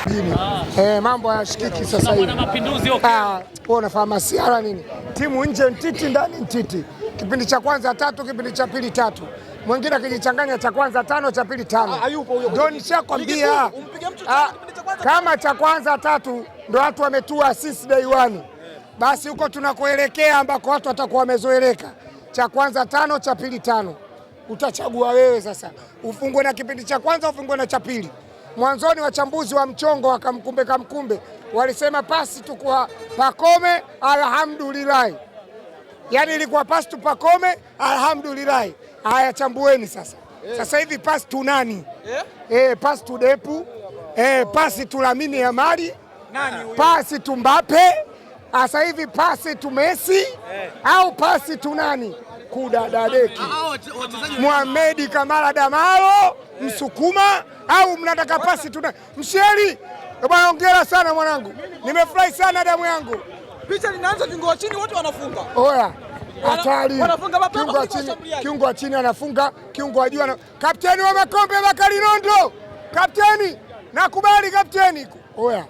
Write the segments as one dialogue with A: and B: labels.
A: mjini. Mambo hayashikiki sasa hivi.
B: Mapinduzi
A: wewe unafahamu masiara nini? Timu nje ntiti, ndani ntiti. Kipindi cha kwanza 3, kipindi cha pili 3. Mwingine akijichanganya cha kwanza 5, cha pili 5. Ndio nishakwambia. Kama cha kwanza 3 ndio watu wametua assist day 1. Basi huko tunakoelekea ambako watu watakuwa wamezoeleka. Cha kwanza 5, cha pili 5. Utachagua wewe sasa. Ufungwe na kipindi cha kwanza, ufungwe na cha pili. Mwanzoni wachambuzi wa mchongo wakamkumbe walisema pasi tu kwa Pacome, alhamdulillah. Yaani ilikuwa pasi tu Pacome, alhamdulillah. Haya, chambueni sasa. Sasa hivi pasi tu nani? Pasi tu Depu, pasi tu Lamine Yamal, pasi tu Mbappe, sasa hivi pasi tu Messi au pasi tu nani? Kudadadeki Mohamed Kamara Damaro Msukuma au mnataka pasi tu Msheri? Bwana hongera sana mwanangu. Nimefurahi sana damu yangu.
C: Picha linaanza kiungo wa chini wote wanafunga.
A: Oya. Hatari.
C: Wanafunga mapema
A: kiungo wa chini anafunga, kiungo wa juu kapteni wa makombe Bakari Nondo. Kapteni, nakubali kapteni. Oya,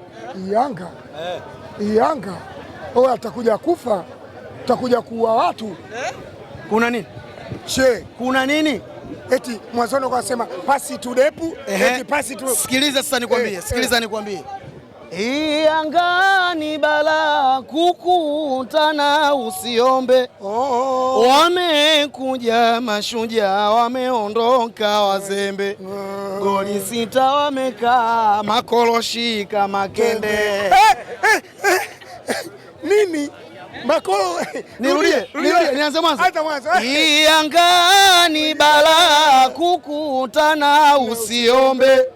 A: Yanga. Oya, atakuja kufa. Utakuja kuua watu.
D: Kuna nini?
A: Kuna nini? Eti mwanzoni ukasema pasi tu Depu, eti pasi tu.
D: Sikiliza sasa nikwambie. Yanga ni bala kukutana usiombe. Wamekuja mashujaa, wameondoka wazembe. Goli 6 wamekaa makoroshi kama kende.
A: Nini? Makolo.
D: Nirudie, nianze mwanzo. Yanga ni bala kukutana usiombe.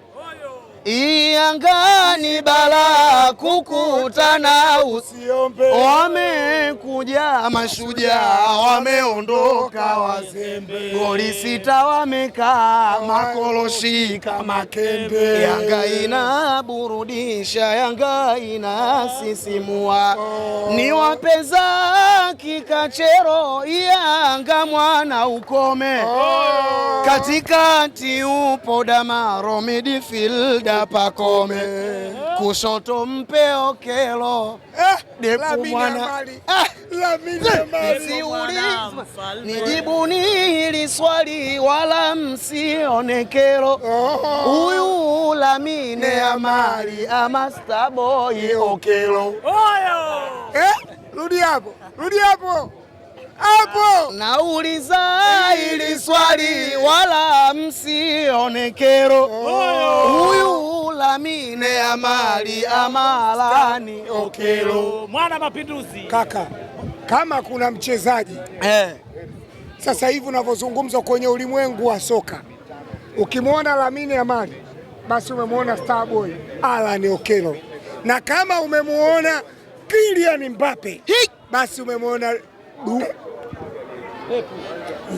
D: Yanga ni bala kukutana usiombe. Wamekuja mashujaa, wameondoka wazembe. Goli 6 wamekaa makoroshi kama kembe. Yanga inaburudisha, Yanga inasisimua. Ni wapeza kikachero, Yanga mwana ukome. Katikati upo Damaro, midfield Pacome, kushoto mpe Okelo, Depu mwana. Nijibuni hili swali wala msionekelo. Huyu Lamine Yamal ama Starboy Okelo.
A: Rudi hapo.
D: Nauliza hili swali wala msionekero. Huyu Lamine Yamal ama Lani Okelo.
B: Mwana mapinduzi.
A: Kaka, kama kuna mchezaji sasa hivi unavyozungumza kwenye ulimwengu wa soka, ukimwona Lamine Yamal basi umemwona Starboy Lani Okelo, na kama umemwona Kylian Mbappe basi umemwona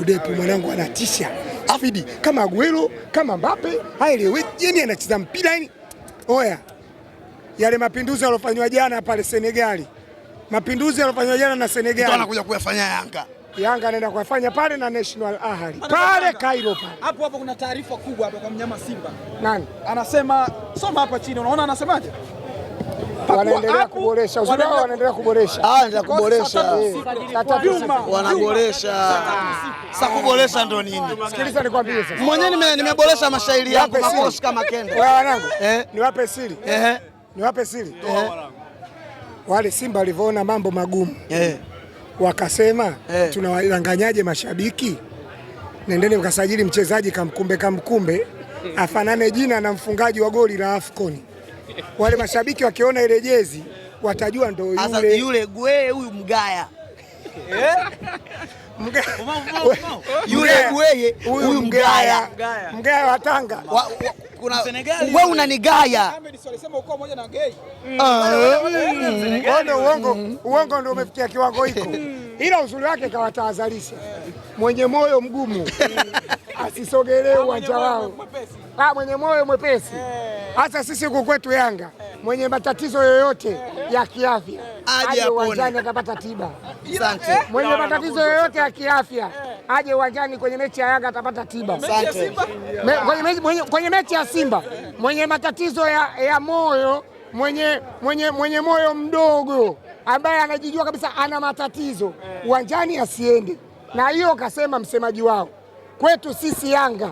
A: Depu mwanangu anatisha. Afidi kama Aguero, kama Mbappe, yani anacheza mpira yani. Oya. Yale mapinduzi yalofanywa jana pale Senegali. Mapinduzi yalofanywa jana na Senegali.
D: Mtu anakuja kuyafanya
A: Yanga anaenda kuyafanya pale na National Ahli. Pale Cairo pale.
C: Hapo kuna taarifa kubwa hapa kwa mnyama Simba.
A: Nani?
C: Anasema soma hapa chini, unaona anasemaje?
A: Wanaendelea kuboresha. Wanaendelea kuboresha.
D: Wanaboresha. Sasa kuboresha ndo nini?
A: Sikiliza nikwambie sasa.
D: Mwenyewe nimeboresha mashairi yangu makoroshi kama kende.
A: Wewe wanangu, niwape siri. Wale Simba walivyoona mambo magumu. Wakasema tunawadanganyaje mashabiki? Nendeni mkasajili mchezaji kamkumbe afanane jina na mfungaji wa goli la AFCON. Wale mashabiki wakiona ile jezi watajua ndo yule.
D: Sasa yule Gwe huyu Mgaya. Yule Gwe huyu Mgaya.
A: Mgaya wa Tanga.
D: Kuna wewe unanigaya.
C: Alisema uko moja na gay.
A: Uongo ndio umefikia kiwango hiko. Ila uzuri wake kawatahadharisha. Mwenye moyo mgumu asisogelee uwanja wao. Mwenye moyo mwepesi. Hata sisi huku kwetu Yanga, mwenye matatizo yoyote ya kiafya aje uwanjani akapata tiba.
D: Asante.
A: Mwenye matatizo yoyote ya kiafya aje uwanjani kwenye mechi ya Yanga atapata tiba. Kwenye mechi ya Simba mwenye matatizo ya moyo, mwenye moyo mdogo ambaye anajijua kabisa ana matatizo uwanjani asiende, na hiyo kasema msemaji wao. Kwetu sisi Yanga,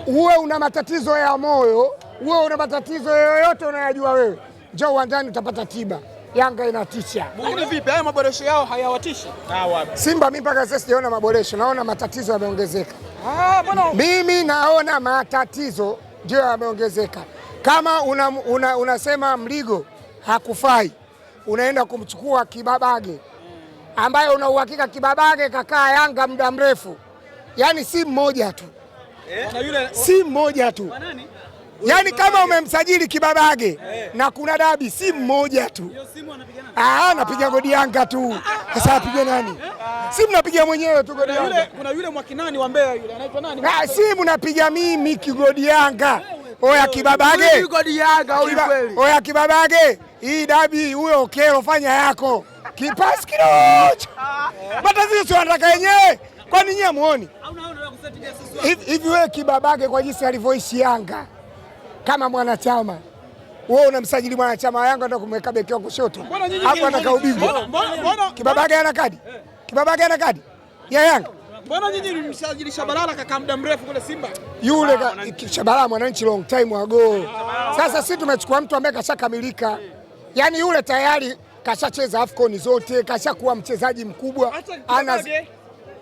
A: uwe una matatizo ya moyo, uwe una matatizo yoyote unayajua wewe, njoo uwanjani utapata tiba. Yanga inatisha.
C: Lakini vipi haya maboresho yao hayawatishi?
A: Simba mimi mpaka sasa sijaona maboresho, naona matatizo yameongezeka. Mimi naona matatizo ndio yameongezeka. Kama unasema Mligo hakufai, unaenda kumchukua Kibabage ambaye una uhakika Kibabage kakaa Yanga muda mrefu, yaani si mmoja tu, si mmoja tu. Yaani kama umemsajili Kibabage na kuna dabi, si mmoja tu. Napiga godi Yanga tu. Sasa apige nani? Si mnapiga mwenyewe tu godi Yanga.
C: Kuna yule Mwakinani wa Mbeya yule anaitwa nani?
A: Si mnapiga mimi kigodi Yanga. Oya Kibabage.
D: Godi Yanga huyu kweli.
A: Oya Kibabage. Hii dabi huyo Okelo fanya yako. Kipasi kidogo. Matatizo sio anataka yenyewe. Kwani nyinyi muone? Hivi wewe Kibabage kwa jinsi alivyoishi Yanga kama mwanachama, wewe unamsajili mwanachama wa Yanga ndio kumweka beki wa kushoto hapo, anataka ubingwa. Kibabage ana kadi, Kibabage ana kadi ya Yanga.
C: Mbona nyinyi mlimsajili Shabalala kaka muda mrefu kule Simba?
A: Yule Shabalala mwananchi long time ago. Sasa sisi tumechukua mtu ambaye kashakamilika, yaani yule tayari kashacheza AFCON zote, kashakuwa mchezaji mkubwa.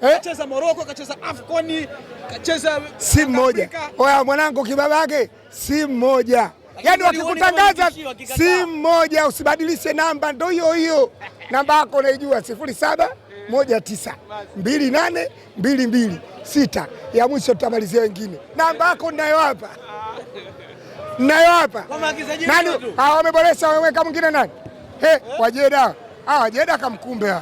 C: Kacheza Morocco, kacheza AFCON, kacheza
A: si mmoja. Oya mwanangu Kibabage si mmoja. Yaani wakikutangaza si mmoja, usibadilishe namba, ndio hiyo. Namba yako unaijua 0719282226. Ya mwisho tutamalizia wengine. Namba yako ninayo hapa. Nani? Wameboresha, wameweka mwingine nani? Wajeda. Wajeda kamkumbe.